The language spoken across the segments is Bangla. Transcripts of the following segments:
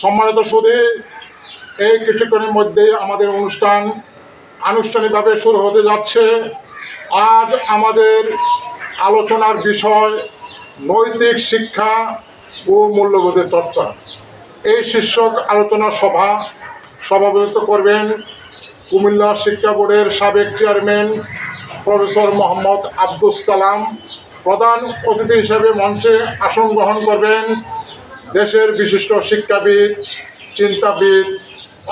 সম্মানিত সুধী, এই কিছুক্ষণের মধ্যেই আমাদের অনুষ্ঠান আনুষ্ঠানিকভাবে শুরু হতে যাচ্ছে। আজ আমাদের আলোচনার বিষয় নৈতিক শিক্ষা ও মূল্যবোধের চর্চা। এই শীর্ষক আলোচনা সভা সভাপতিত্ব করবেন কুমিল্লা শিক্ষা বোর্ডের সাবেক চেয়ারম্যান প্রফেসর মোহাম্মদ আব্দুস সালাম। প্রধান অতিথি হিসেবে মঞ্চে আসন গ্রহণ করবেন দেশের বিশিষ্ট শিক্ষাবিদ, চিন্তাবিদ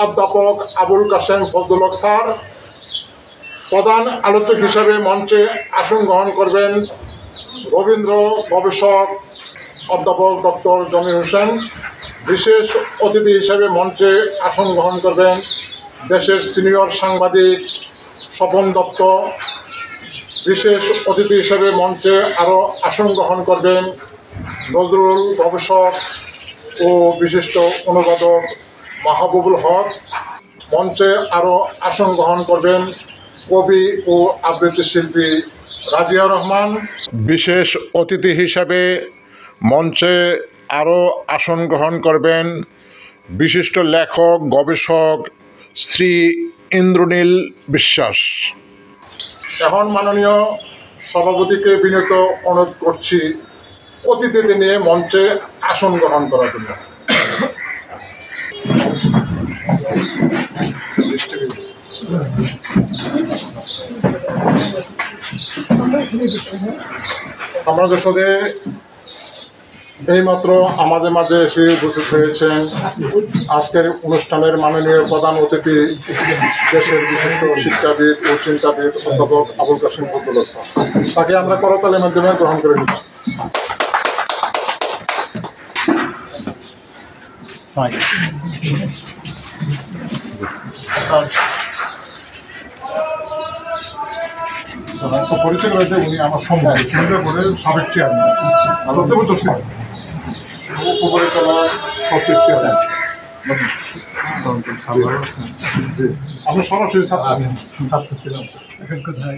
অধ্যাপক আবুল কাশেম ফজলুল হক স্যার। প্রধান আলোচক হিসেবে মঞ্চে আসন গ্রহণ করবেন রবীন্দ্র গবেষক অধ্যাপক ডক্টর জমির হোসেন। বিশেষ অতিথি হিসেবে মঞ্চে আসন গ্রহণ করবেন দেশের সিনিয়র সাংবাদিক স্বপন দত্ত। বিশেষ অতিথি হিসেবে মঞ্চে আরও আসন গ্রহণ করবেন নজরুল গবেষক ও বিশিষ্ট অনুবাদক মাহবুবুল হক। মঞ্চে আরও আসন গ্রহণ করবেন কবি ও আবৃত্তি শিল্পী রাজিয়া রহমান। বিশেষ অতিথি হিসাবে মঞ্চে আরও আসন গ্রহণ করবেন বিশিষ্ট লেখক গবেষক শ্রী ইন্দ্রনীল বিশ্বাস। এখন মাননীয় সভাপতিকে বিনীত অনুরোধ করছি অতিথিদের নিয়ে মঞ্চে আসন গ্রহণ করার জন্য। আমাদের সাথে এইমাত্র আমাদের মাঝে এসে উপস্থিত হয়েছেন আজকের অনুষ্ঠানের মাননীয় প্রধান অতিথি দেশের বিশিষ্ট শিক্ষাবিদ ও চিন্তাবিদ অধ্যাপক আবুল কাশেম ফজলুল হক স্যার। তাকে আমরা করতালের মাধ্যমে গ্রহণ করে নিচ্ছি। পরিচয় রয়েছে, উনি আমার সম্মান কেন্দ্র বোর্ডের সাবেক চেয়ারম্যান, উপপরিচালক সচিব চেয়ারম্যান। আমরা সরাসরি ছাত্র ছিলাম। এখন কোথায়?